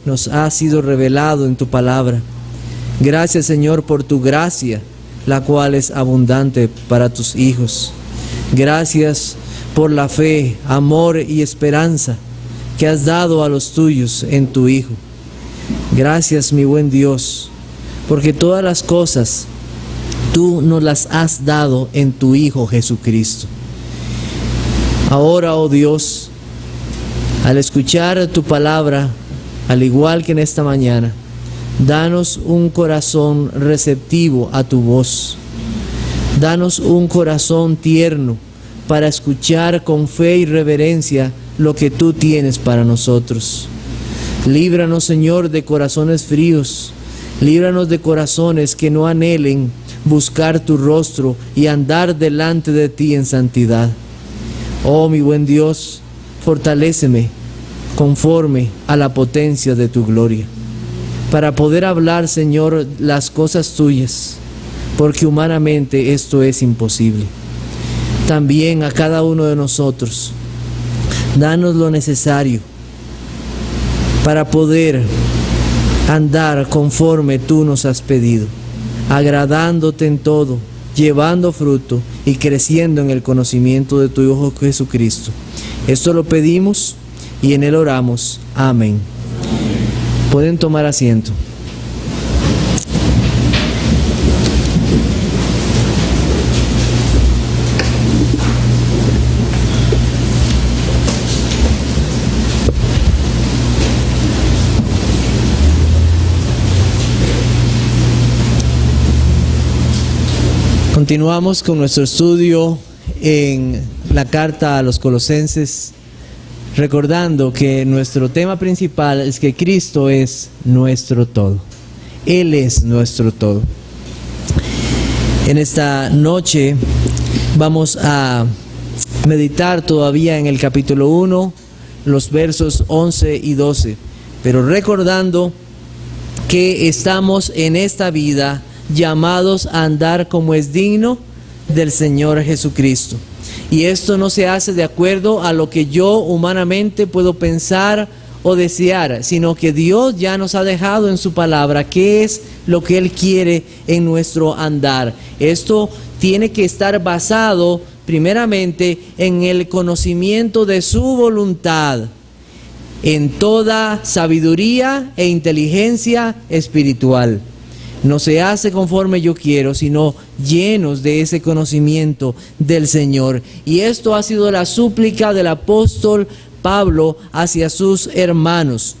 nos ha sido revelado en tu palabra. Gracias, Señor, por tu gracia, la cual es abundante para tus hijos. Gracias por la fe, amor y esperanza que has dado a los tuyos en tu Hijo. Gracias, mi buen Dios, porque todas las cosas tú nos las has dado en tu Hijo Jesucristo. Ahora, oh Dios, al escuchar tu palabra, al igual que en esta mañana, danos un corazón receptivo a tu voz. Danos un corazón tierno para escuchar con fe y reverencia lo que tú tienes para nosotros. Líbranos, Señor, de corazones fríos. Líbranos de corazones que no anhelen buscar tu rostro y andar delante de ti en santidad. Oh, mi buen Dios, fortaléceme conforme a la potencia de tu gloria, para poder hablar, Señor, las cosas tuyas, porque humanamente esto es imposible. También a cada uno de nosotros, danos lo necesario para poder andar conforme tú nos has pedido, agradándote en todo, llevando fruto y creciendo en el conocimiento de tu Hijo Jesucristo. Esto lo pedimos y en Él oramos. Amén. Pueden tomar asiento. Continuamos con nuestro estudio en la carta a los Colosenses, recordando que nuestro tema principal es que Cristo es nuestro todo. Él es nuestro todo. En esta noche vamos a meditar todavía en el capítulo 1, los versos 11 y 12, pero recordando que estamos en esta vida llamados a andar como es digno del Señor Jesucristo. Y esto no se hace de acuerdo a lo que yo humanamente puedo pensar o desear, sino que Dios ya nos ha dejado en su palabra qué es lo que Él quiere en nuestro andar. Esto tiene que estar basado primeramente en el conocimiento de su voluntad, en toda sabiduría e inteligencia espiritual. No se hace conforme yo quiero, sino llenos de ese conocimiento del Señor. Y esto ha sido la súplica del apóstol Pablo hacia sus hermanos.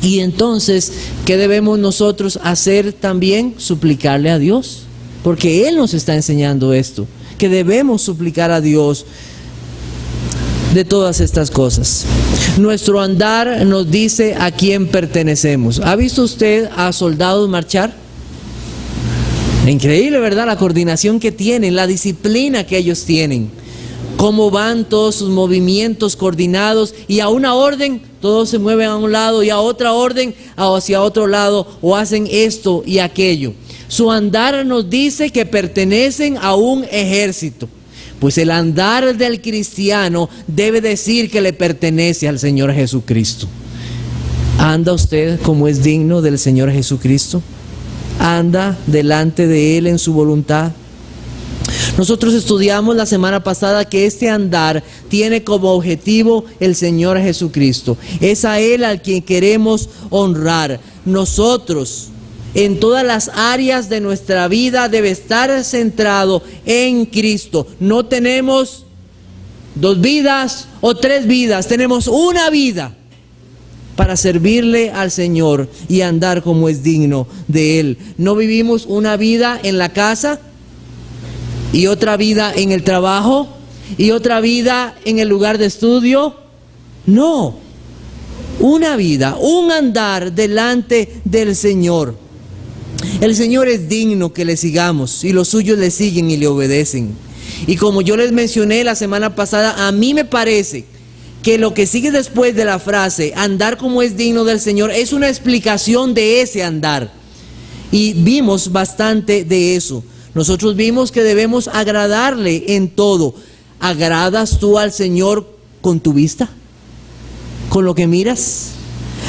Y entonces, ¿qué debemos nosotros hacer también? Suplicarle a Dios, porque Él nos está enseñando esto, que debemos suplicar a Dios de todas estas cosas. Nuestro andar nos dice a quién pertenecemos. ¿Ha visto usted a soldados marchar? Increíble, ¿verdad? La coordinación que tienen, la disciplina que ellos tienen. Cómo van todos sus movimientos coordinados y a una orden todos se mueven a un lado y a otra orden hacia otro lado o hacen esto y aquello. Su andar nos dice que pertenecen a un ejército. Pues el andar del cristiano debe decir que le pertenece al Señor Jesucristo. ¿Anda usted como es digno del Señor Jesucristo? ¿Anda delante de Él en su voluntad? Nosotros estudiamos la semana pasada que este andar tiene como objetivo el Señor Jesucristo. Es a Él al quien queremos honrar. Nosotros, en todas las áreas de nuestra vida, debe estar centrado en Cristo. No tenemos 2 vidas o 3 vidas, tenemos una vida para servirle al Señor y andar como es digno de Él. No vivimos una vida en la casa y otra vida en el trabajo y otra vida en el lugar de estudio. No, una vida, un andar delante del Señor. El Señor es digno que le sigamos y los suyos le siguen y le obedecen. Y como yo les mencioné la semana pasada, a mí me parece que lo que sigue después de la frase andar como es digno del Señor es una explicación de ese andar. Y vimos bastante de eso. Nosotros vimos que debemos agradarle en todo. ¿Agradas tú al Señor con tu vista? ¿Con lo que miras?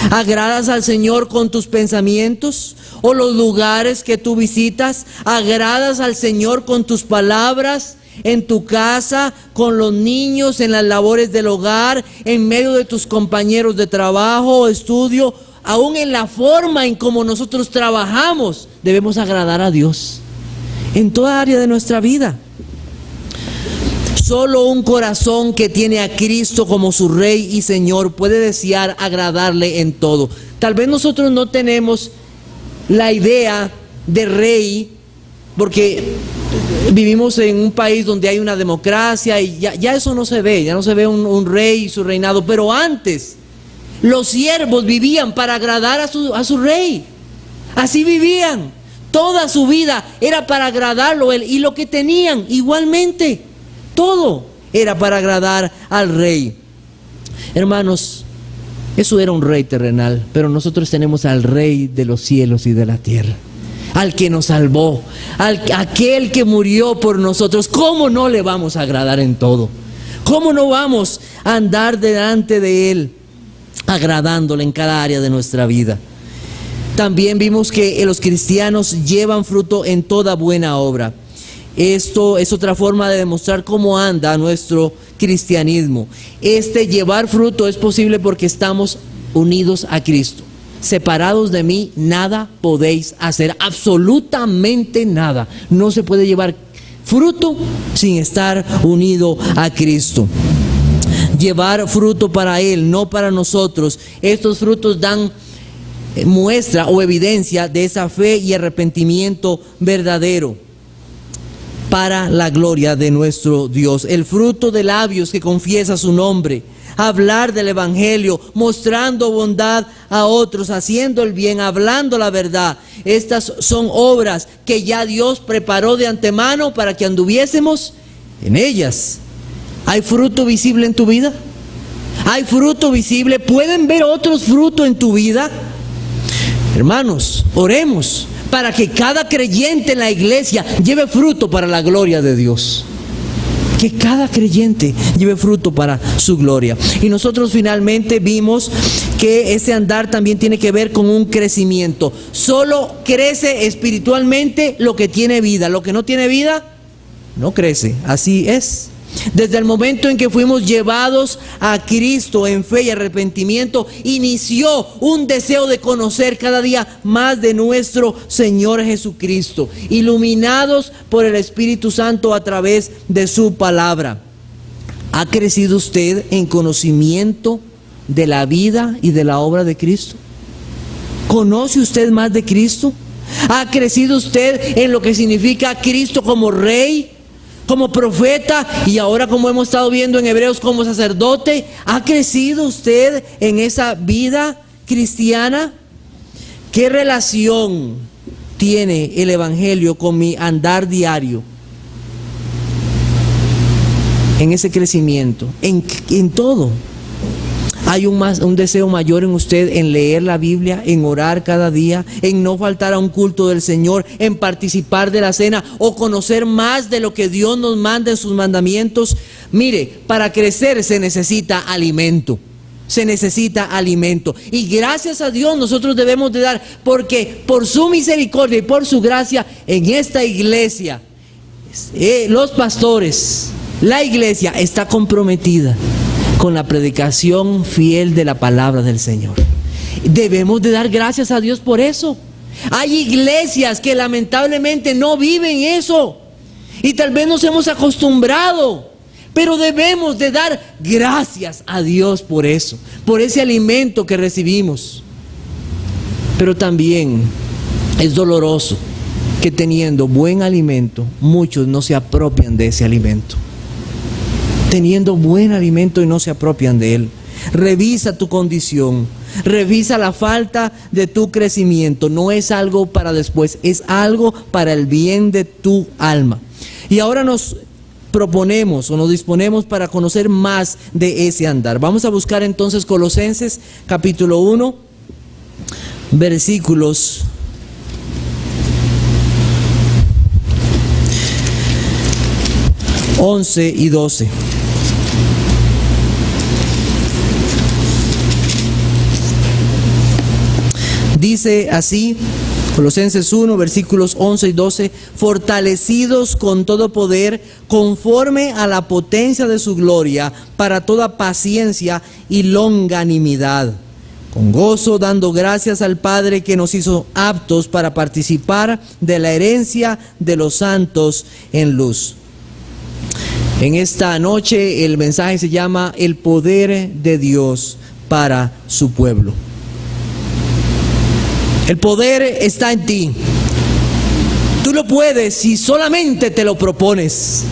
¿Agradas al Señor con tus pensamientos o los lugares que tú visitas? ¿Agradas al Señor con tus palabras, en tu casa, con los niños, en las labores del hogar, en medio de tus compañeros de trabajo o estudio? Aún en la forma en como nosotros trabajamos, debemos agradar a Dios en toda área de nuestra vida. Solo un corazón que tiene a Cristo como su Rey y Señor puede desear agradarle en todo. Tal vez nosotros no tenemos la idea de rey, porque vivimos en un país donde hay una democracia y ya eso no se ve, ya no se ve un rey y su reinado. Pero antes, los siervos vivían para agradar a su rey. Así vivían. Toda su vida era para agradarlo él, y lo que tenían igualmente. Todo era para agradar al rey. Hermanos, eso era un rey terrenal, pero nosotros tenemos al Rey de los cielos y de la tierra, al que nos salvó, aquel que murió por nosotros. ¿Cómo no le vamos a agradar en todo? ¿Cómo no vamos a andar delante de Él, agradándole en cada área de nuestra vida? También vimos que los cristianos llevan fruto en toda buena obra. Esto es otra forma de demostrar cómo anda nuestro cristianismo. Llevar fruto es posible porque estamos unidos a Cristo. Separados de mí, nada podéis hacer, absolutamente nada. No se puede llevar fruto sin estar unido a Cristo. Llevar fruto para Él, no para nosotros. Estos frutos dan muestra o evidencia de esa fe y arrepentimiento verdadero para la gloria de nuestro Dios. El fruto de labios que confiesa su nombre, hablar del evangelio, mostrando bondad a otros, haciendo el bien, hablando la verdad. Estas son obras que ya Dios preparó de antemano para que anduviésemos en ellas. ¿Hay fruto visible en tu vida? ¿Hay fruto visible? ¿Pueden ver otros frutos en tu vida? Hermanos, oremos para que cada creyente en la iglesia lleve fruto para la gloria de Dios. Que cada creyente lleve fruto para su gloria. Y nosotros finalmente vimos que ese andar también tiene que ver con un crecimiento. Solo crece espiritualmente lo que tiene vida. Lo que no tiene vida, no crece. Así es. Desde el momento en que fuimos llevados a Cristo en fe y arrepentimiento, inició un deseo de conocer cada día más de nuestro Señor Jesucristo, iluminados por el Espíritu Santo a través de su palabra. ¿Ha crecido usted en conocimiento de la vida y de la obra de Cristo? ¿Conoce usted más de Cristo? ¿Ha crecido usted en lo que significa Cristo como Rey, como profeta y ahora, como hemos estado viendo en Hebreos, como sacerdote? ¿Ha crecido usted en esa vida cristiana? ¿Qué relación tiene el evangelio con mi andar diario? En ese crecimiento, en todo. Hay un deseo mayor en usted en leer la Biblia, en orar cada día, en no faltar a un culto del Señor, en participar de la cena o conocer más de lo que Dios nos manda en sus mandamientos. Mire, para crecer se necesita alimento. Se necesita alimento. Y gracias a Dios nosotros debemos de dar, porque por su misericordia y por su gracia en esta iglesia, los pastores, la iglesia está comprometida con la predicación fiel de la palabra del Señor. Debemos de dar gracias a Dios por eso. Hay iglesias que lamentablemente no viven eso y tal vez nos hemos acostumbrado, pero debemos de dar gracias a Dios por eso, por ese alimento que recibimos. Pero también es doloroso que teniendo buen alimento, muchos no se apropian de ese alimento. Teniendo buen alimento y no se apropian de él. Revisa tu condición, revisa la falta de tu crecimiento. No es algo para después, es algo para el bien de tu alma. Y ahora nos proponemos o nos disponemos para conocer más de ese andar. Vamos a buscar entonces Colosenses capítulo 1, versículos 11 y 12. Dice así, Colosenses 1, versículos 11 y 12, fortalecidos con todo poder, conforme a la potencia de su gloria, para toda paciencia y longanimidad, con gozo dando gracias al Padre que nos hizo aptos para participar de la herencia de los santos en luz. En esta noche el mensaje se llama El poder de Dios para su pueblo. El poder está en ti. Tú lo puedes si solamente te lo propones.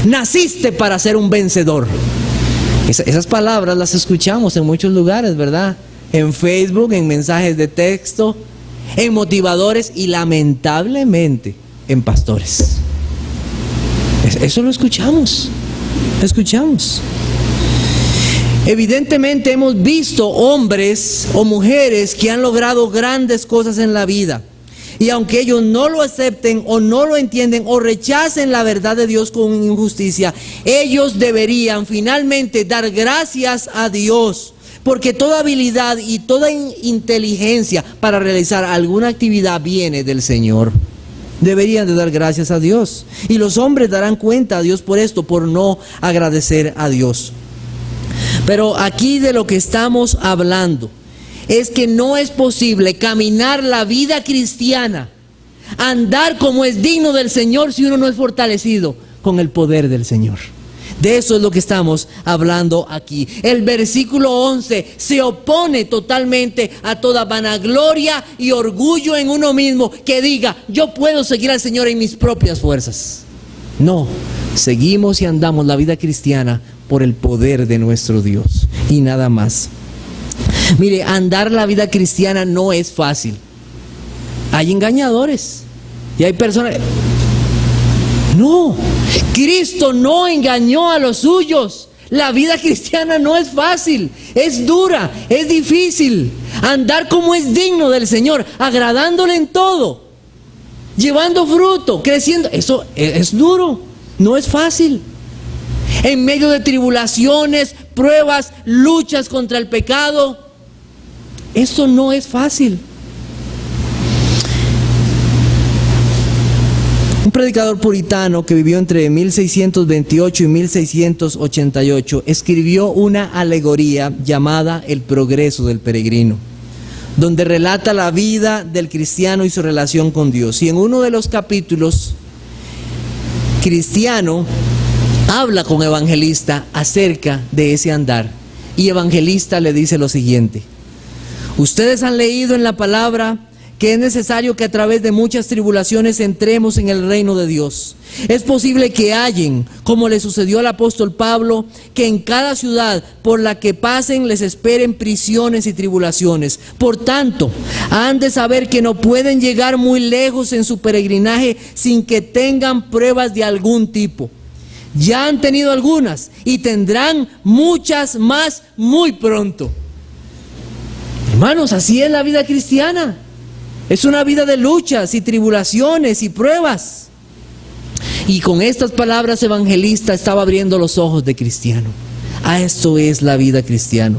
Naciste para ser un vencedor. Esas palabras las escuchamos en muchos lugares, ¿verdad? En Facebook, en mensajes de texto, en motivadores y lamentablemente en pastores. Eso lo escuchamos. Evidentemente hemos visto hombres o mujeres que han logrado grandes cosas en la vida. Y aunque ellos no lo acepten o no lo entienden o rechacen la verdad de Dios con injusticia, ellos deberían finalmente dar gracias a Dios. Porque toda habilidad y toda inteligencia para realizar alguna actividad viene del Señor. Deberían de dar gracias a Dios. Y los hombres darán cuenta a Dios por esto, por no agradecer a Dios. Pero aquí de lo que estamos hablando es que no es posible caminar la vida cristiana, andar como es digno del Señor si uno no es fortalecido con el poder del Señor. De eso es lo que estamos hablando aquí. El versículo 11 se opone totalmente a toda vanagloria y orgullo en uno mismo que diga, yo puedo seguir al Señor en mis propias fuerzas. No, seguimos y andamos la vida cristiana por el poder de nuestro Dios y nada más. Mire, andar la vida cristiana no es fácil. Hay engañadores y hay personas... No, Cristo no engañó a los suyos. La vida cristiana no es fácil, es dura, es difícil. Andar como es digno del Señor, agradándole en todo, llevando fruto, creciendo, eso es duro, no es fácil. En medio de tribulaciones, pruebas, luchas contra el pecado, eso no es fácil. Un predicador puritano que vivió entre 1628 y 1688 escribió una alegoría llamada El progreso del peregrino, donde relata la vida del cristiano y su relación con Dios. Y en uno de los capítulos, Cristiano habla con Evangelista acerca de ese andar. Y Evangelista le dice lo siguiente: ustedes han leído en la palabra que es necesario que a través de muchas tribulaciones entremos en el reino de Dios. Es posible que hallen, como le sucedió al apóstol Pablo, que en cada ciudad por la que pasen les esperen prisiones y tribulaciones. Por tanto, han de saber que no pueden llegar muy lejos en su peregrinaje sin que tengan pruebas de algún tipo. Ya han tenido algunas y tendrán muchas más muy pronto. Hermanos, así es la vida cristiana. Es una vida de luchas y tribulaciones y pruebas. Y con estas palabras Evangelista estaba abriendo los ojos de Cristiano. A esto es la vida cristiana.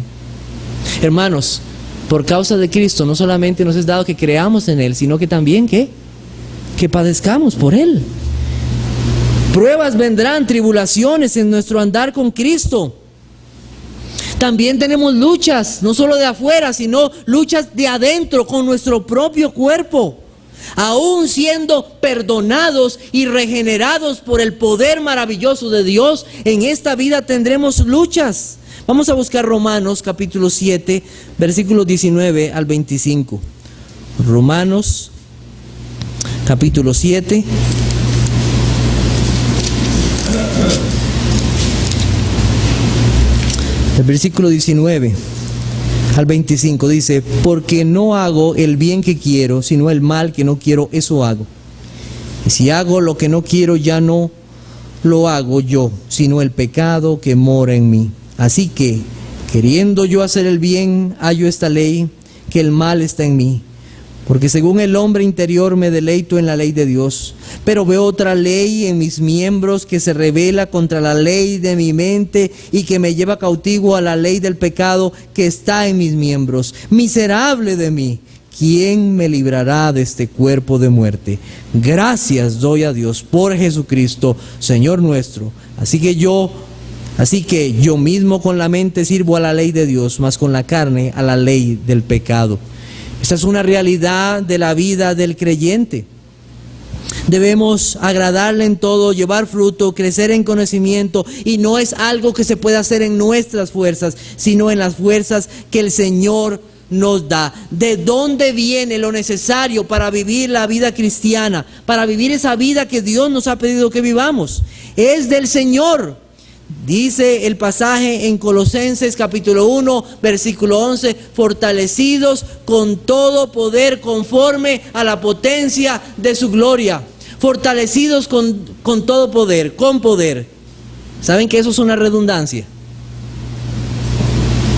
Hermanos, por causa de Cristo no solamente nos es dado que creamos en Él, sino que también que padezcamos por Él. Pruebas vendrán, tribulaciones en nuestro andar con Cristo. También tenemos luchas, no solo de afuera, sino luchas de adentro con nuestro propio cuerpo. Aún siendo perdonados y regenerados por el poder maravilloso de Dios, en esta vida tendremos luchas. Vamos a buscar Romanos capítulo 7, versículos 19 al 25. Romanos capítulo 7. El versículo 19 al 25 dice: porque no hago el bien que quiero, sino el mal que no quiero, eso hago. Y si hago lo que no quiero, ya no lo hago yo, sino el pecado que mora en mí. Así que, queriendo yo hacer el bien, hallo esta ley, que el mal está en mí. Porque según el hombre interior me deleito en la ley de Dios, pero veo otra ley en mis miembros que se rebela contra la ley de mi mente y que me lleva cautivo a la ley del pecado que está en mis miembros. Miserable de mí, ¿quién me librará de este cuerpo de muerte? Gracias doy a Dios por Jesucristo, Señor nuestro. Así que yo mismo con la mente sirvo a la ley de Dios, mas con la carne a la ley del pecado. Esta es una realidad de la vida del creyente. Debemos agradarle en todo, llevar fruto, crecer en conocimiento, y no es algo que se pueda hacer en nuestras fuerzas, sino en las fuerzas que el Señor nos da. ¿De dónde viene lo necesario para vivir la vida cristiana? Para vivir esa vida que Dios nos ha pedido que vivamos. Es del Señor. Dice el pasaje en Colosenses capítulo 1, versículo 11, fortalecidos con todo poder conforme a la potencia de su gloria. Fortalecidos con todo poder, con poder. ¿Saben que eso es una redundancia?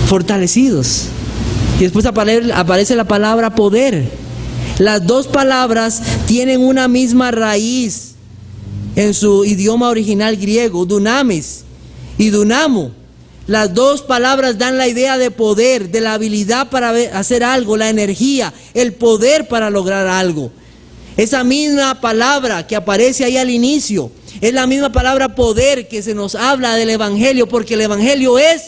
Fortalecidos. Y después aparece la palabra poder. Las dos palabras tienen una misma raíz en su idioma original griego, dunamis y dunamo. Las dos palabras dan la idea de poder, de la habilidad para hacer algo, la energía, el poder para lograr algo. Esa misma palabra que aparece ahí al inicio es la misma palabra poder que se nos habla del Evangelio, porque el Evangelio es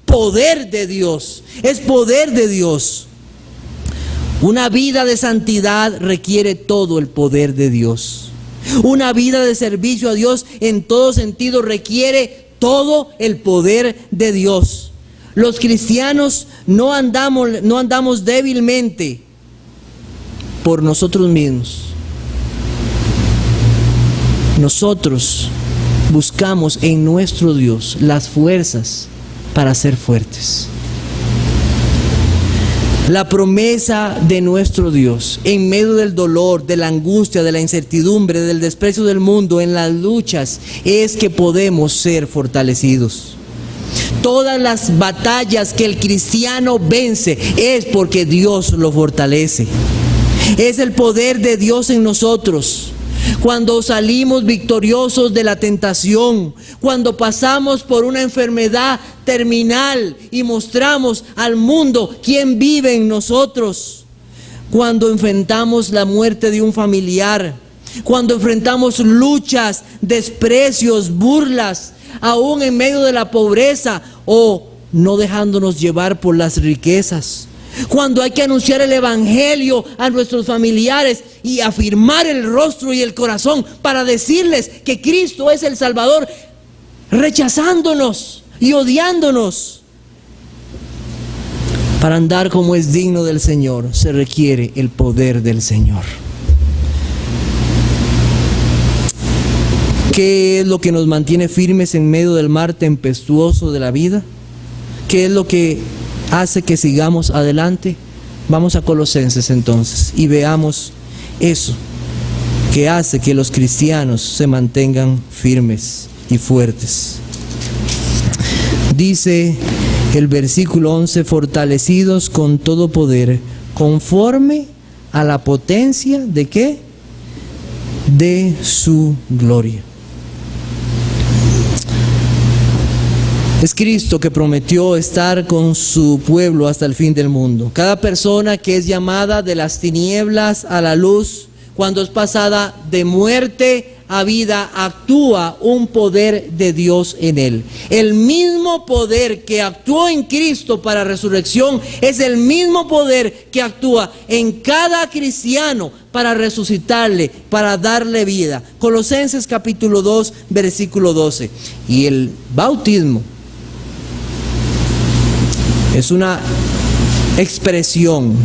poder de Dios, es poder de Dios. Una vida de santidad requiere todo el poder de Dios. Una vida de servicio a Dios en todo sentido requiere todo el poder de Dios. Los cristianos no andamos débilmente por nosotros mismos. Nosotros buscamos en nuestro Dios las fuerzas para ser fuertes. La promesa de nuestro Dios en medio del dolor, de la angustia, de la incertidumbre, del desprecio del mundo, en las luchas, es que podemos ser fortalecidos. Todas las batallas que el cristiano vence es porque Dios lo fortalece. Es el poder de Dios en nosotros. Cuando salimos victoriosos de la tentación, cuando pasamos por una enfermedad terminal y mostramos al mundo quién vive en nosotros, cuando enfrentamos la muerte de un familiar, cuando enfrentamos luchas, desprecios, burlas, aún en medio de la pobreza o no dejándonos llevar por las riquezas. Cuando hay que anunciar el Evangelio a nuestros familiares y afirmar el rostro y el corazón para decirles que Cristo es el Salvador, rechazándonos y odiándonos. Para andar como es digno del Señor, se requiere el poder del Señor. ¿Qué es lo que nos mantiene firmes en medio del mar tempestuoso de la vida? ¿Qué es lo que hace que sigamos adelante? Vamos a Colosenses entonces y veamos eso que hace que los cristianos se mantengan firmes y fuertes. Dice el versículo 11, fortalecidos con todo poder, conforme a la potencia ¿de qué? De su gloria. Es Cristo que prometió estar con su pueblo hasta el fin del mundo. Cada persona que es llamada de las tinieblas a la luz, cuando es pasada de muerte a vida, actúa un poder de Dios en él. El mismo poder que actuó en Cristo para resurrección es el mismo poder que actúa en cada cristiano para resucitarle, para darle vida. Colosenses capítulo 2, versículo 12. Y el bautismo es una expresión,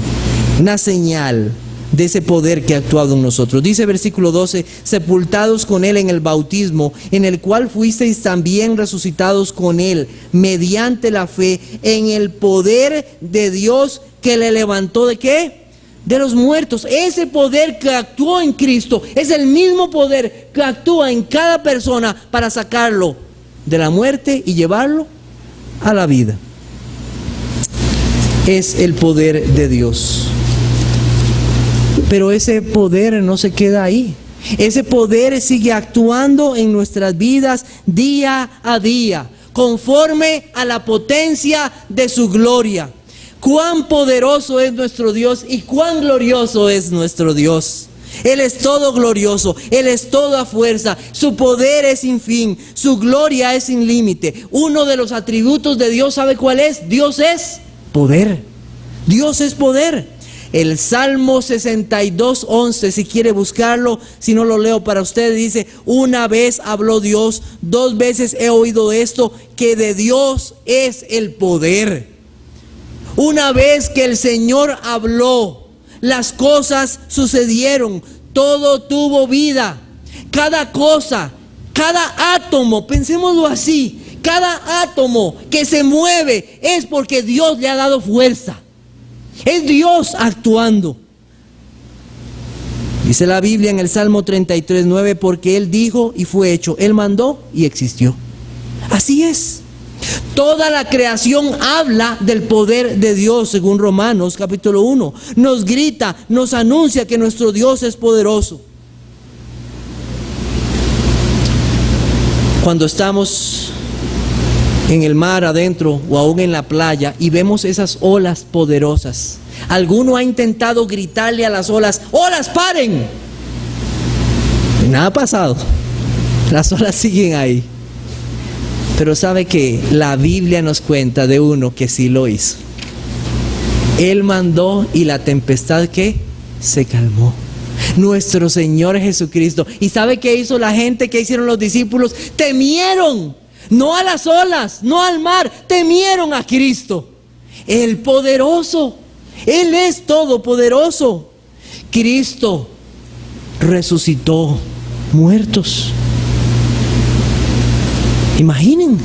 una señal de ese poder que ha actuado en nosotros. Dice versículo 12, sepultados con Él en el bautismo, en el cual fuisteis también resucitados con Él, mediante la fe en el poder de Dios que le levantó ¿de qué? De los muertos. Ese poder que actuó en Cristo es el mismo poder que actúa en cada persona para sacarlo de la muerte y llevarlo a la vida. Es el poder de Dios. Pero ese poder no se queda ahí. Ese poder sigue actuando en nuestras vidas día a día, conforme a la potencia de su gloria. Cuán poderoso es nuestro Dios y cuán glorioso es nuestro Dios. Él es todo glorioso, Él es toda fuerza, su poder es sin fin, su gloria es sin límite. Uno de los atributos de Dios, ¿sabe cuál es? Dios es poder. Dios es poder. El Salmo 62:11, si quiere buscarlo, si no lo leo para usted, dice: una vez habló Dios, 2 veces he oído esto, que de Dios es el poder. Una vez que el Señor habló, las cosas sucedieron, todo tuvo vida. Cada cosa, cada átomo, pensémoslo así, cada átomo que se mueve es porque Dios le ha dado fuerza. Es Dios actuando. Dice la Biblia en el Salmo 33:9, porque Él dijo y fue hecho, Él mandó y existió. Así es. Toda la creación habla del poder de Dios, según Romanos capítulo 1. Nos grita, nos anuncia que nuestro Dios es poderoso. Cuando estamos en el mar adentro o aún en la playa y vemos esas olas poderosas, alguno ha intentado gritarle a las olas: ¡olas, paren! Y nada ha pasado. Las olas siguen ahí. Pero sabe que la Biblia nos cuenta de uno que sí lo hizo. Él mandó y la tempestad, ¿qué? Se calmó. Nuestro Señor Jesucristo. ¿Y sabe qué hizo la gente? ¿Qué hicieron los discípulos? Temieron. No a las olas, no al mar. Temieron a Cristo, el poderoso. Él es todopoderoso. Cristo resucitó muertos. Imaginen.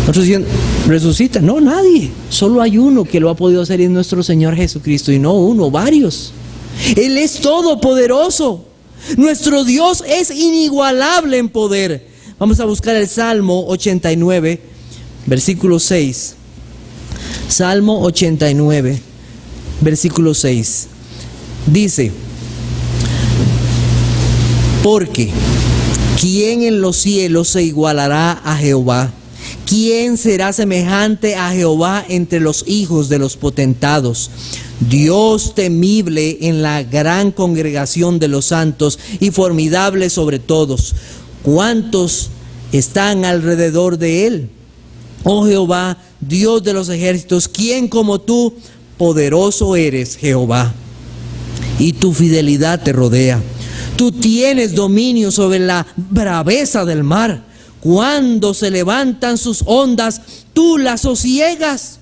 Nosotros dicen, resucita. No, nadie. Solo hay uno que lo ha podido hacer, y es nuestro Señor Jesucristo. Y no uno, varios. Él es todopoderoso. Nuestro Dios es inigualable en poder. Vamos a buscar el Salmo 89, versículo 6. Salmo 89, versículo 6. Dice: porque ¿quién en los cielos se igualará a Jehová? ¿Quién será semejante a Jehová entre los hijos de los potentados? Dios temible en la gran congregación de los santos y formidable sobre todos. ¿Cuántos están alrededor de él? Oh Jehová, Dios de los ejércitos, ¿quién como tú? Poderoso eres, Jehová, y tu fidelidad te rodea. Tú tienes dominio sobre la braveza del mar. Cuando se levantan sus ondas, tú las sosiegas.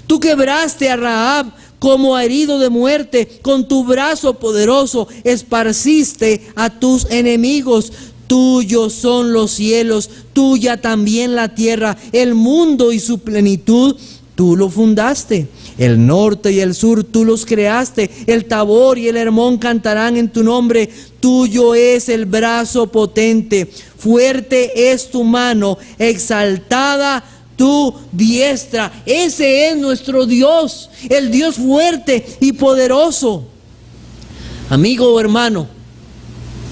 Tú quebraste a Rahab como herido de muerte. Con tu brazo poderoso esparciste a tus enemigos. Tuyos son los cielos, tuya también la tierra, el mundo y su plenitud. Tú lo fundaste. El norte y el sur tú los creaste. El Tabor y el Hermón cantarán en tu nombre. Tuyo es el brazo potente. Fuerte es tu mano. Exaltada tu diestra. Ese es nuestro Dios. El Dios fuerte y poderoso. Amigo o hermano,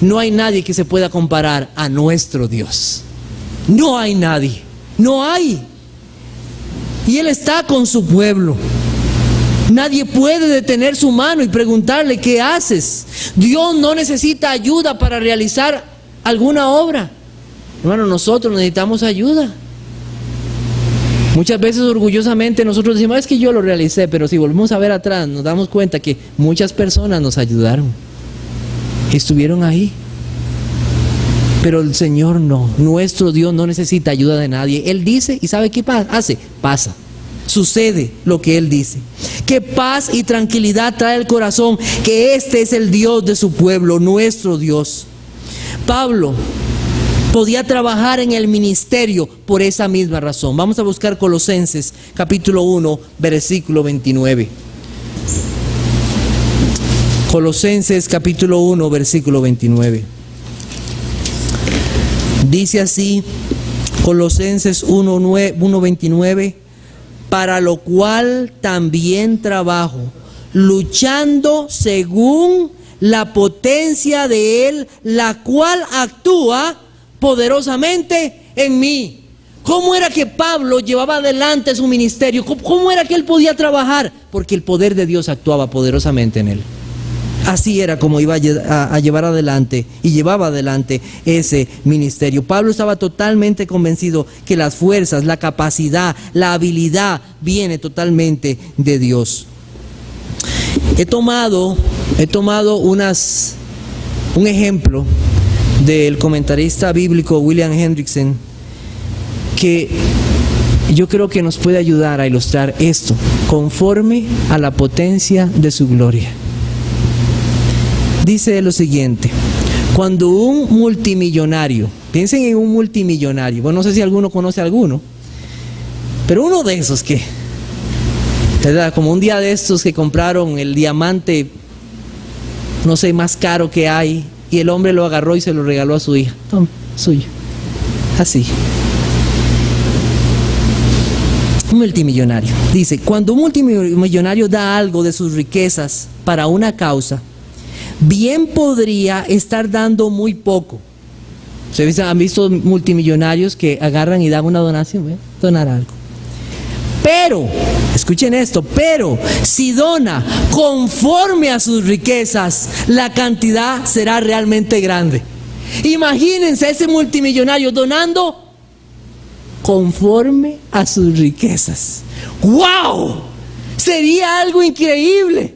no hay nadie que se pueda comparar a nuestro Dios. No hay nadie. No hay. Y Él está con su pueblo. Nadie puede detener su mano y preguntarle: ¿qué haces? Dios no necesita ayuda para realizar alguna obra. Hermano, nosotros necesitamos ayuda. Muchas veces orgullosamente nosotros decimos: es que yo lo realicé. Pero si volvemos a ver atrás, nos damos cuenta que muchas personas nos ayudaron, estuvieron ahí. Pero el Señor no. Nuestro Dios no necesita ayuda de nadie. Él dice, y ¿sabe qué hace? Pasa. Sucede lo que Él dice. Que paz y tranquilidad trae el corazón, que este es el Dios de su pueblo, nuestro Dios. Pablo podía trabajar en el ministerio por esa misma razón. Vamos a buscar Colosenses capítulo 1, versículo 29. Colosenses capítulo 1, versículo 29. Dice así, Colosenses 1:29, para lo cual también trabajo, luchando según la potencia de Él, la cual actúa poderosamente en mí. ¿Cómo era que Pablo llevaba adelante su ministerio? ¿Cómo era que él podía trabajar? Porque el poder de Dios actuaba poderosamente en él. Así era como iba a llevar adelante y llevaba adelante ese ministerio. Pablo estaba totalmente convencido que las fuerzas, la capacidad, la habilidad viene totalmente de Dios. He tomado un ejemplo del comentarista bíblico William Hendrickson, que yo creo que nos puede ayudar a ilustrar esto, conforme a la potencia de su gloria. Dice lo siguiente: cuando un multimillonario, piensen en un multimillonario, bueno, no sé si alguno conoce a alguno, pero uno de esos que, ¿verdad? Como un día de estos que compraron el diamante, no sé, más caro que hay, y el hombre lo agarró y se lo regaló a su hija. Toma, suyo. Así. Un multimillonario. Dice, cuando un multimillonario da algo de sus riquezas para una causa, bien podría estar dando muy poco. ¿Ustedes han visto multimillonarios que agarran y dan una donación? ¿Ve? Donar algo. Pero, escuchen esto, pero si dona conforme a sus riquezas, la cantidad será realmente grande. Imagínense ese multimillonario donando conforme a sus riquezas. ¡Wow! Sería algo increíble.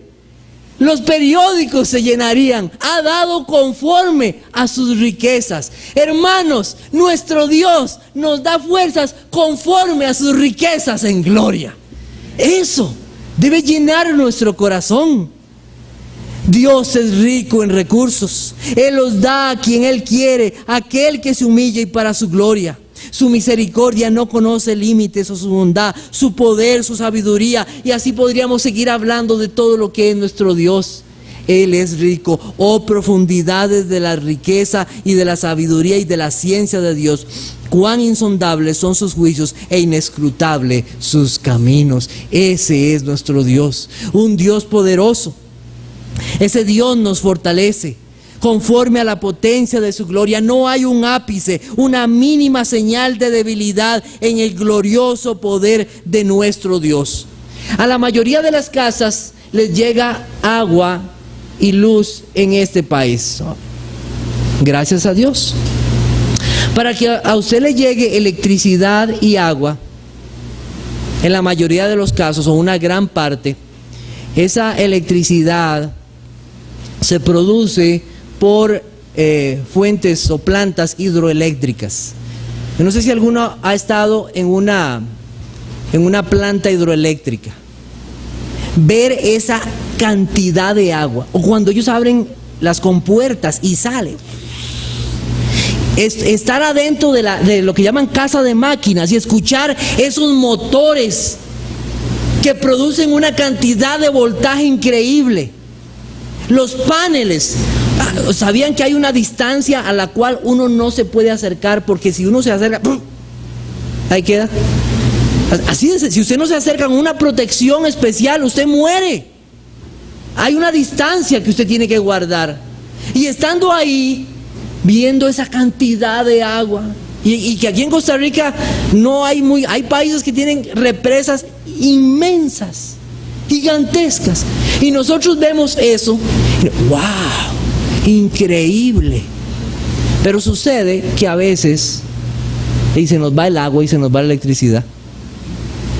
Los periódicos se llenarían. Ha dado conforme a sus riquezas. Hermanos, nuestro Dios nos da fuerzas conforme a sus riquezas en gloria. Eso debe llenar nuestro corazón. Dios es rico en recursos. Él los da a quien Él quiere, a aquel que se humilla y para su gloria. Su misericordia no conoce límites, o su bondad, su poder, su sabiduría, y así podríamos seguir hablando de todo lo que es nuestro Dios. Él es rico. Oh, profundidades de la riqueza y de la sabiduría y de la ciencia de Dios. Cuán insondables son sus juicios e inescrutables sus caminos. Ese es nuestro Dios, un Dios poderoso. Ese Dios nos fortalece conforme a la potencia de su gloria. No hay un ápice, una mínima señal de debilidad en el glorioso poder de nuestro Dios. A la mayoría de las casas les llega agua y luz en este país. Gracias a Dios. Para que a usted le llegue electricidad y agua, en la mayoría de los casos, o una gran parte, esa electricidad se produce por fuentes o plantas hidroeléctricas. Yo no sé si alguno ha estado en una planta hidroeléctrica. Ver esa cantidad de agua, o cuando ellos abren las compuertas y sale. Estar adentro de lo que llaman casa de máquinas y escuchar esos motores que producen una cantidad de voltaje increíble. Los paneles, ¿sabían que hay una distancia a la cual uno no se puede acercar? Porque si uno se acerca, ¡pum!, ahí queda. Así es, si usted no se acerca con una protección especial, usted muere. Hay una distancia que usted tiene que guardar. Y estando ahí, viendo esa cantidad de agua, y que aquí en Costa Rica no hay hay países que tienen represas inmensas, gigantescas, y nosotros vemos eso, ¡wow!, increíble. Pero sucede que a veces y se nos va el agua y se nos va la electricidad.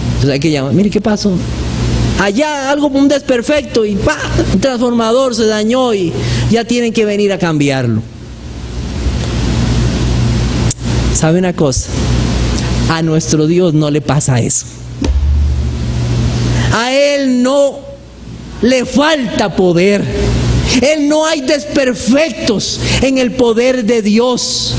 Entonces hay que llamar, mire, ¿qué pasó? Allá algo, un desperfecto, y ¡pah!, un transformador se dañó y ya tienen que venir a cambiarlo. ¿Sabe una cosa? A nuestro Dios no le pasa eso. A Él no le falta poder. Él no hay desperfectos en el poder de Dios.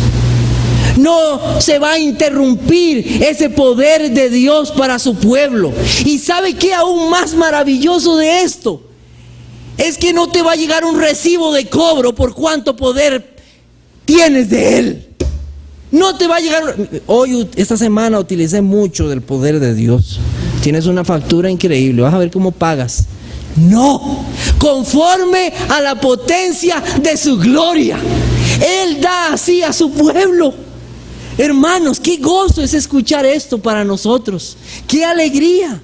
No se va a interrumpir ese poder de Dios para su pueblo. Y ¿sabe qué aún más maravilloso de esto? Es que no te va a llegar un recibo de cobro por cuánto poder tienes de Él. No te va a llegar. Hoy, esta semana, utilicé mucho del poder de Dios. Tienes una factura increíble, vas a ver cómo pagas. No, conforme a la potencia de su gloria. Él da así a su pueblo. Hermanos, qué gozo es escuchar esto para nosotros. ¡Qué alegría!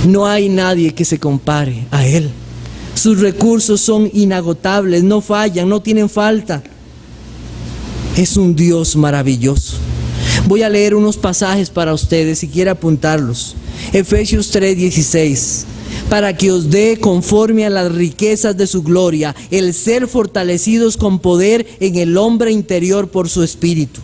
No hay nadie que se compare a Él. Sus recursos son inagotables, no fallan, no tienen falta. Es un Dios maravilloso. Voy a leer unos pasajes para ustedes, si quiere apuntarlos. Efesios 3:16. Para que os dé conforme a las riquezas de su gloria, el ser fortalecidos con poder en el hombre interior por su espíritu.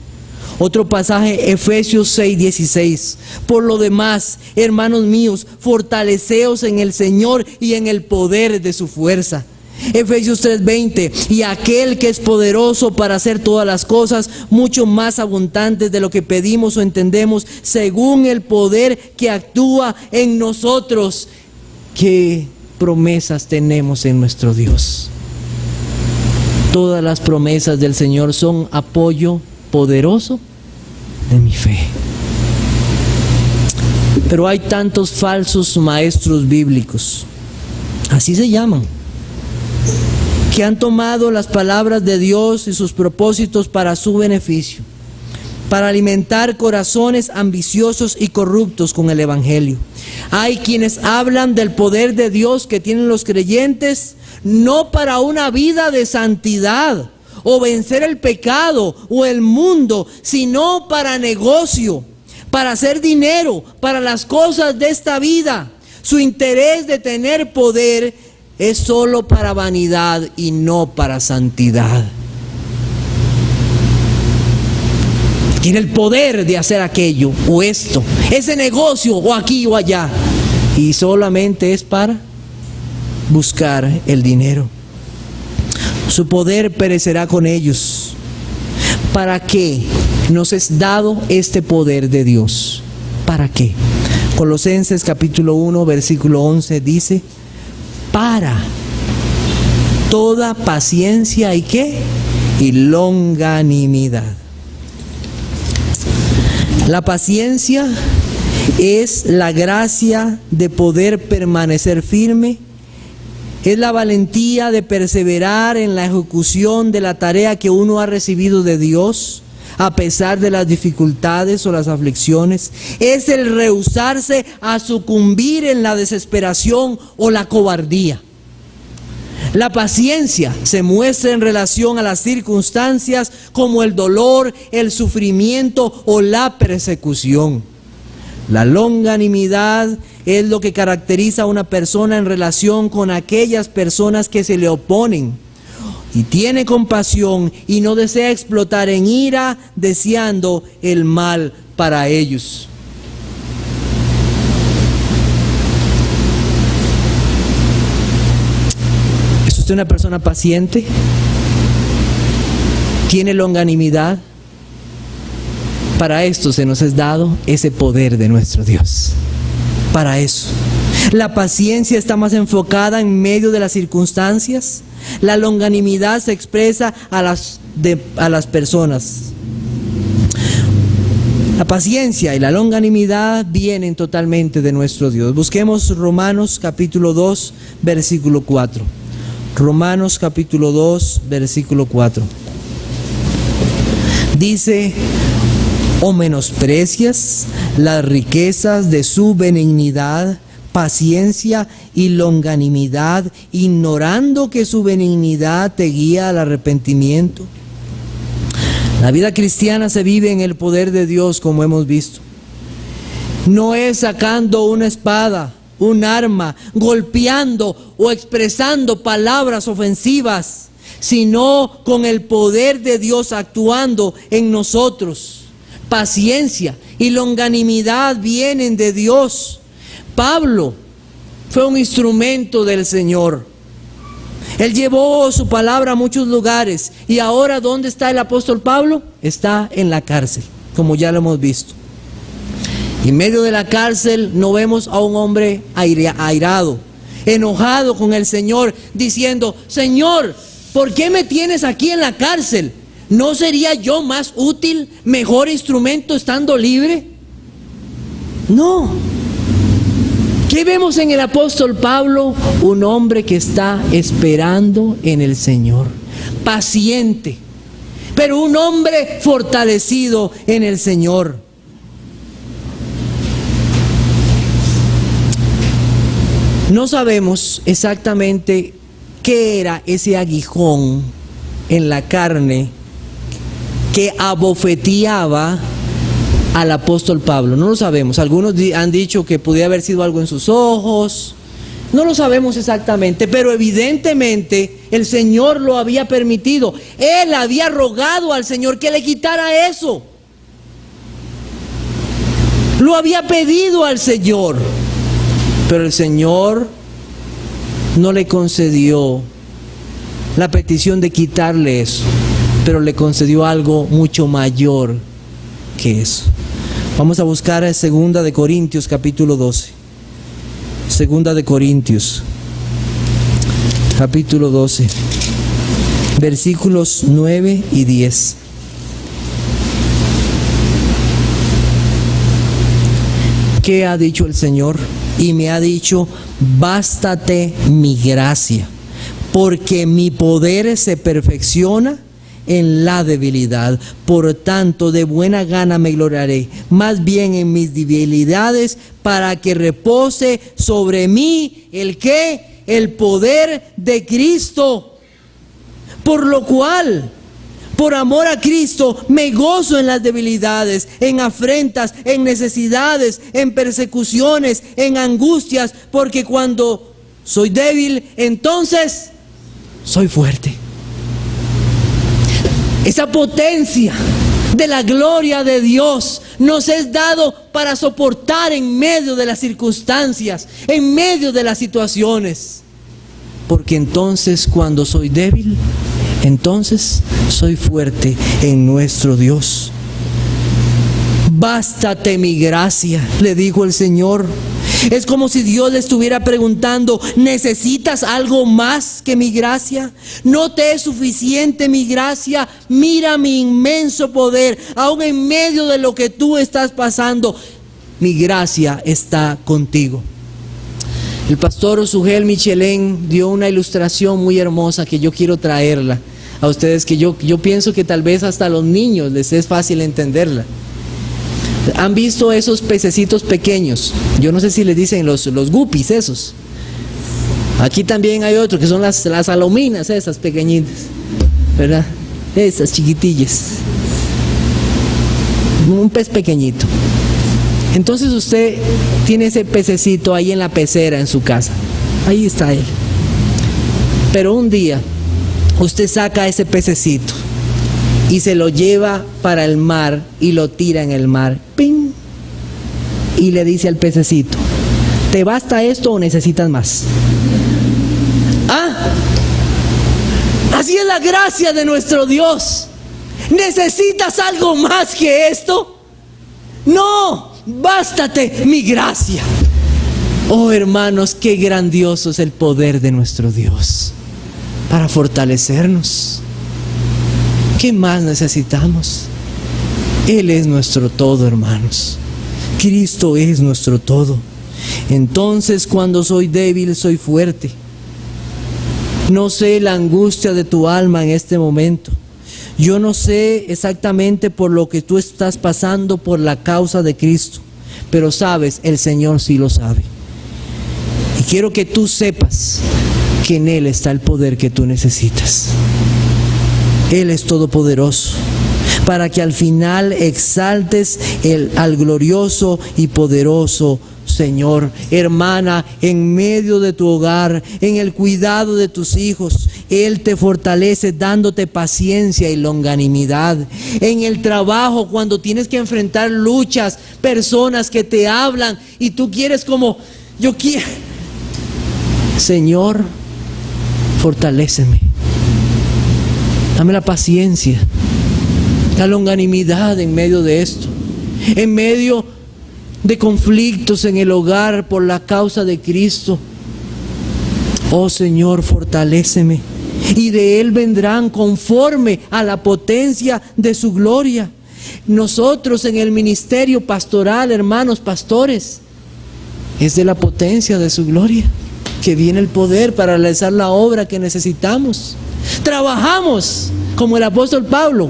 Otro pasaje, Efesios 6:16. Por lo demás, hermanos míos, fortaleceos en el Señor y en el poder de su fuerza. Efesios 3:20. Y aquel que es poderoso para hacer todas las cosas mucho más abundantes de lo que pedimos o entendemos, según el poder que actúa en nosotros. ¿Qué promesas tenemos en nuestro Dios? Todas las promesas del Señor son apoyo poderoso de mi fe. Pero hay tantos falsos maestros bíblicos, así se llaman, que han tomado las palabras de Dios y sus propósitos para su beneficio, para alimentar corazones ambiciosos y corruptos con el Evangelio. Hay quienes hablan del poder de Dios que tienen los creyentes, no para una vida de santidad o vencer el pecado o el mundo, sino para negocio, para hacer dinero, para las cosas de esta vida. Su interés de tener poder es solo para vanidad y no para santidad. Tiene el poder de hacer aquello o esto, ese negocio o aquí o allá, y solamente es para buscar el dinero. Su poder perecerá con ellos. ¿Para qué nos es dado este poder de Dios? ¿Para qué? Colosenses capítulo 1 versículo 11 dice: para toda paciencia y ¿qué? Y longanimidad. La paciencia es la gracia de poder permanecer firme, es la valentía de perseverar en la ejecución de la tarea que uno ha recibido de Dios, a pesar de las dificultades o las aflicciones. Es el rehusarse a sucumbir en la desesperación o la cobardía. La paciencia se muestra en relación a las circunstancias como el dolor, el sufrimiento o la persecución. La longanimidad es lo que caracteriza a una persona en relación con aquellas personas que se le oponen, y tiene compasión y no desea explotar en ira, deseando el mal para ellos. ¿Es usted una persona paciente? ¿Tiene longanimidad? Para esto se nos es dado ese poder de nuestro Dios. Para eso. La paciencia está más enfocada en medio de las circunstancias. La longanimidad se expresa a las personas. La paciencia y la longanimidad vienen totalmente de nuestro Dios. Busquemos Romanos capítulo 2, versículo 4. Romanos capítulo 2, versículo 4. Dice: ¿o menosprecias las riquezas de su benignidad, paciencia y longanimidad, ignorando que su benignidad te guía al arrepentimiento? La vida cristiana se vive en el poder de Dios, como hemos visto. No es sacando una espada, un arma, golpeando o expresando palabras ofensivas, sino con el poder de Dios actuando en nosotros. Paciencia y longanimidad vienen de Dios. Pablo fue un instrumento del Señor. Él llevó su palabra a muchos lugares. Y ahora, ¿dónde está el apóstol Pablo? Está en la cárcel, como ya lo hemos visto. Y en medio de la cárcel no vemos a un hombre airado, enojado con el Señor, diciendo: Señor, ¿por qué me tienes aquí en la cárcel? ¿No sería yo más útil, mejor instrumento estando libre? No. ¿Qué vemos en el apóstol Pablo? Un hombre que está esperando en el Señor, paciente. pero un hombre fortalecido en el Señor. No sabemos exactamente qué era ese aguijón en la carne que abofeteaba al apóstol Pablo. No lo sabemos. Algunos han dicho que podía haber sido algo en sus ojos. No lo sabemos exactamente, pero evidentemente el Señor lo había permitido. Él había rogado al Señor que le quitara eso. Lo había pedido al Señor, pero el Señor no le concedió la petición de quitarle eso, pero le concedió algo mucho mayor que eso. Vamos a buscar en 2 de Corintios capítulo 12. 2 de Corintios capítulo 12, versículos 9 y 10. ¿Qué ha dicho el Señor? Y me ha dicho: bástate mi gracia, porque mi poder se perfecciona en la debilidad. Por tanto, de buena gana me gloriaré, más bien en mis debilidades, para que repose sobre mí ¿el qué? El poder de Cristo. Por lo cual, por amor a Cristo, me gozo en las debilidades, en afrentas, en necesidades, en persecuciones, en angustias, porque cuando soy débil, entonces soy fuerte. Esa potencia de la gloria de Dios nos es dado para soportar en medio de las circunstancias, en medio de las situaciones. Porque entonces cuando soy débil, entonces soy fuerte en nuestro Dios. Bástate mi gracia, le dijo el Señor. Es como si Dios le estuviera preguntando: ¿necesitas algo más que mi gracia? ¿No te es suficiente mi gracia? Mira mi inmenso poder, aún en medio de lo que tú estás pasando, mi gracia está contigo. El pastor Sugel Michelén dio una ilustración muy hermosa que yo quiero traerla a ustedes, que yo pienso que tal vez hasta a los niños les es fácil entenderla. ¿Han visto esos pececitos pequeños? Yo no sé si les dicen los guppies esos. Aquí también hay otros que son las salominas, esas pequeñitas, ¿verdad? Esas chiquitillas. Un pez pequeñito. Entonces usted tiene ese pececito ahí en la pecera en su casa. Ahí está él. Pero un día usted saca ese pececito y se lo lleva para el mar y lo tira en el mar. ¡Ping! Y le dice al pececito: ¿te basta esto o necesitas más? Así es la gracia de nuestro Dios. ¿Necesitas algo más que esto? No, bástate mi gracia. Oh hermanos, qué grandioso es el poder de nuestro Dios para fortalecernos. ¿Qué más necesitamos? Él es nuestro todo, hermanos. Cristo es nuestro todo. Entonces, cuando soy débil, soy fuerte. No sé la angustia de tu alma en este momento. Yo no sé exactamente por lo que tú estás pasando por la causa de Cristo, pero sabes, el Señor sí lo sabe. Y quiero que tú sepas que en Él está el poder que tú necesitas. Él es todopoderoso, para que al final exaltes al glorioso y poderoso Señor. Hermana, en medio de tu hogar, en el cuidado de tus hijos, Él te fortalece dándote paciencia y longanimidad. En el trabajo, cuando tienes que enfrentar luchas, personas que te hablan y tú quieres como, yo quiero. Señor, fortaléceme. Dame la paciencia, la longanimidad en medio de esto, en medio de conflictos en el hogar por la causa de Cristo. Oh Señor, fortaléceme, y de Él vendrán conforme a la potencia de su gloria. Nosotros en el ministerio pastoral, hermanos pastores, es de la potencia de su gloria que viene el poder para realizar la obra que necesitamos. Trabajamos como el apóstol Pablo,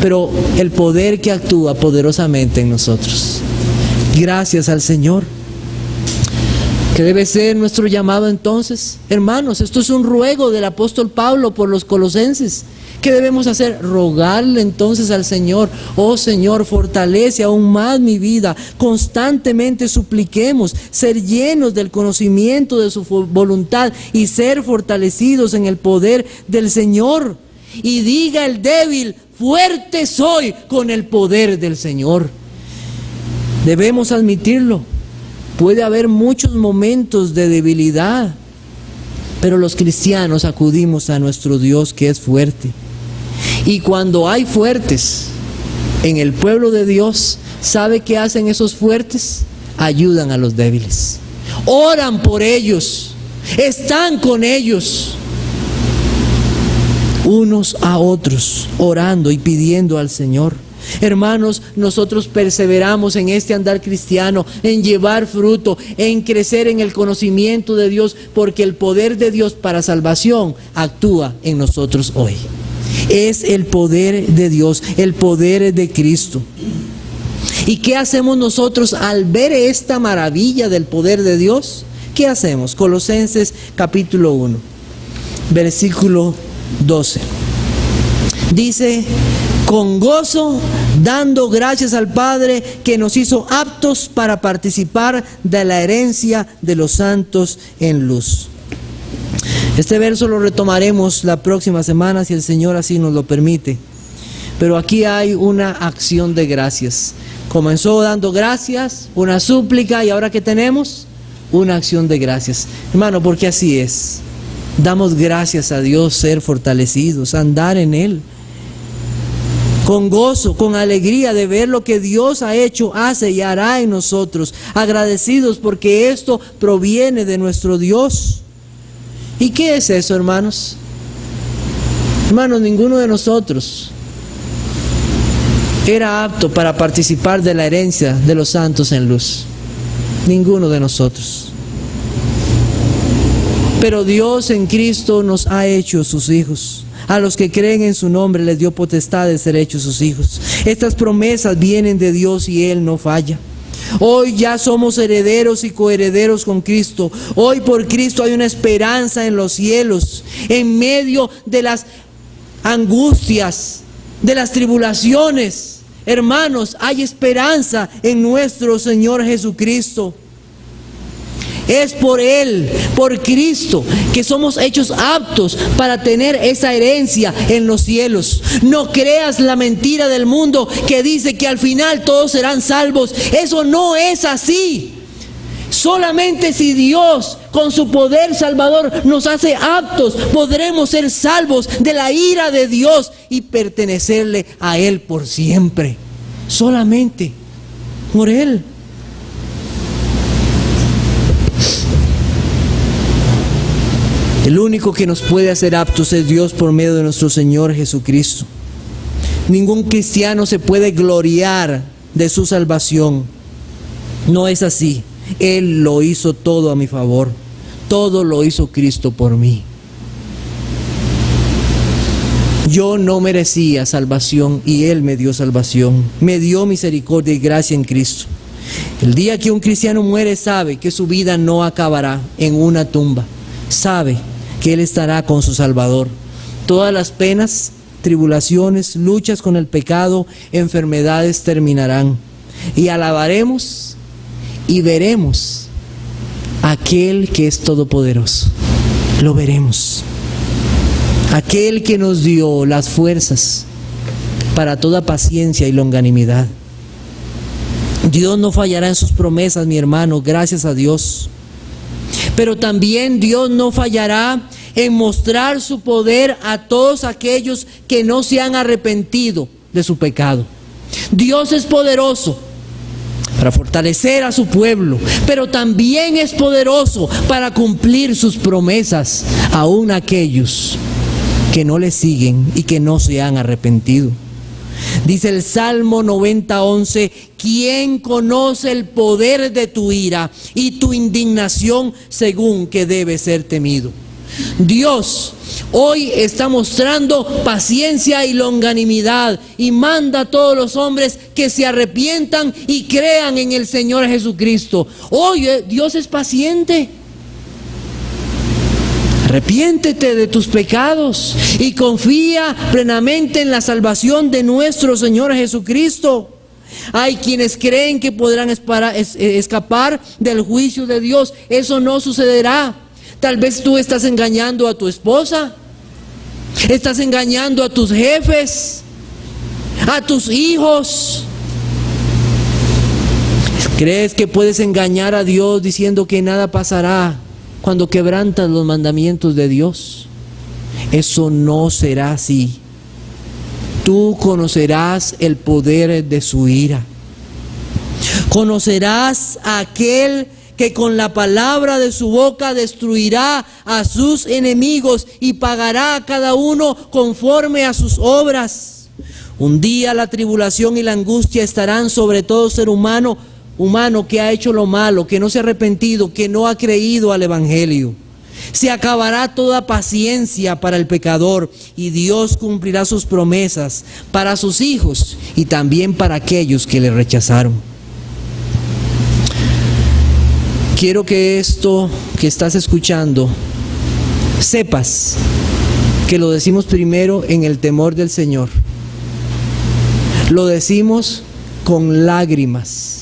pero el poder que actúa poderosamente en nosotros. Gracias al Señor. ¿Qué debe ser nuestro llamado entonces? Hermanos, esto es un ruego del apóstol Pablo por los colosenses. ¿Qué debemos hacer? Rogarle entonces al Señor: oh Señor, fortalece aún más mi vida. Constantemente supliquemos ser llenos del conocimiento de su voluntad y ser fortalecidos en el poder del Señor. Y diga el débil: fuerte soy con el poder del Señor. Debemos admitirlo. Puede haber muchos momentos de debilidad, pero los cristianos acudimos a nuestro Dios que es fuerte. Y cuando hay fuertes en el pueblo de Dios, ¿sabe qué hacen esos fuertes? Ayudan a los débiles, oran por ellos, están con ellos, unos a otros, orando y pidiendo al Señor. Hermanos, nosotros perseveramos en este andar cristiano, en llevar fruto, en crecer en el conocimiento de Dios, porque el poder de Dios para salvación actúa en nosotros hoy. Es el poder de Dios, el poder de Cristo. ¿Y qué hacemos nosotros al ver esta maravilla del poder de Dios? ¿Qué hacemos? Colosenses capítulo 1, versículo 12. Dice: con gozo, dando gracias al Padre que nos hizo aptos para participar de la herencia de los santos en luz. Este verso lo retomaremos la próxima semana, si el Señor así nos lo permite. Pero aquí hay una acción de gracias. Comenzó dando gracias, una súplica, y ahora ¿qué tenemos? Una acción de gracias. Hermano, porque así es. Damos gracias a Dios, ser fortalecidos, andar en Él. Con gozo, con alegría de ver lo que Dios ha hecho, hace y hará en nosotros. Agradecidos porque esto proviene de nuestro Dios. ¿Y qué es eso, hermanos? Hermanos, ninguno de nosotros era apto para participar de la herencia de los santos en luz. Ninguno de nosotros. Pero Dios en Cristo nos ha hecho sus hijos. A los que creen en su nombre les dio potestad de ser hechos sus hijos. Estas promesas vienen de Dios y Él no falla. Hoy ya somos herederos y coherederos con Cristo. Hoy por Cristo hay una esperanza en los cielos. En medio de las angustias, de las tribulaciones, hermanos, hay esperanza en nuestro Señor Jesucristo. Es por Él, por Cristo, que somos hechos aptos para tener esa herencia en los cielos. No creas la mentira del mundo que dice que al final todos serán salvos. Eso no es así. Solamente si Dios con su poder salvador nos hace aptos, podremos ser salvos de la ira de Dios y pertenecerle a Él por siempre. Solamente por Él. El único que nos puede hacer aptos es Dios por medio de nuestro Señor Jesucristo. Ningún cristiano se puede gloriar de su salvación. No es así. Él lo hizo todo a mi favor. Todo lo hizo Cristo por mí. Yo no merecía salvación y Él me dio salvación. Me dio misericordia y gracia en Cristo. El día que un cristiano muere, sabe que su vida no acabará en una tumba. Sabe que Él estará con su Salvador. Todas las penas, tribulaciones, luchas con el pecado, enfermedades terminarán. Y alabaremos y veremos a aquel que es todopoderoso. Lo veremos. Aquel que nos dio las fuerzas para toda paciencia y longanimidad. Dios no fallará en sus promesas, mi hermano, gracias a Dios. Pero también Dios no fallará en mostrar su poder a todos aquellos que no se han arrepentido de su pecado. Dios es poderoso para fortalecer a su pueblo, pero también es poderoso para cumplir sus promesas, aun aquellos que no le siguen y que no se han arrepentido. Dice el Salmo 90:11: ¿quién conoce el poder de tu ira y tu indignación según que debe ser temido? Dios hoy está mostrando paciencia y longanimidad y manda a todos los hombres que se arrepientan y crean en el Señor Jesucristo. Hoy Dios es paciente. Arrepiéntete de tus pecados y confía plenamente en la salvación de nuestro Señor Jesucristo. Hay quienes creen que podrán escapar del juicio de Dios. Eso no sucederá. Tal vez tú estás engañando a tu esposa, estás engañando a tus jefes, a tus hijos. ¿Crees que puedes engañar a Dios diciendo que nada pasará cuando quebrantas los mandamientos de Dios? Eso no será así. Tú conocerás el poder de su ira. Conocerás a aquel que con la palabra de su boca destruirá a sus enemigos y pagará a cada uno conforme a sus obras. Un día la tribulación y la angustia estarán sobre todo ser humano que ha hecho lo malo, que no se ha arrepentido, que no ha creído al Evangelio. Se acabará toda paciencia para el pecador y Dios cumplirá sus promesas para sus hijos y también para aquellos que le rechazaron. Quiero que esto que estás escuchando, sepas que lo decimos primero en el temor del Señor. Lo decimos con lágrimas.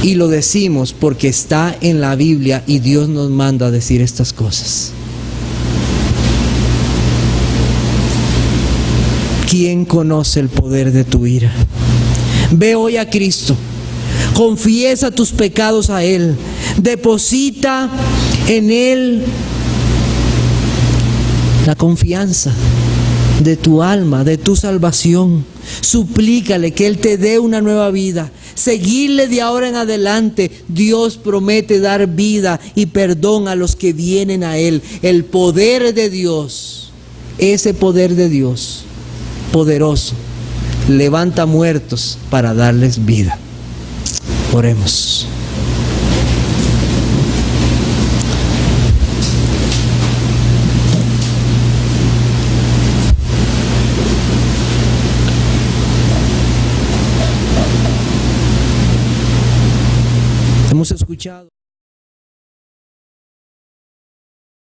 Y lo decimos porque está en la Biblia y Dios nos manda a decir estas cosas. ¿Quién conoce el poder de tu ira? Ve hoy a Cristo. Confiesa tus pecados a Él. Deposita en Él la confianza de tu alma, de tu salvación. Suplícale que Él te dé una nueva vida. Seguirle de ahora en adelante. Dios promete dar vida y perdón a los que vienen a Él. El poder de Dios, ese poder de Dios poderoso, levanta muertos para darles vida. Oremos. Hemos escuchado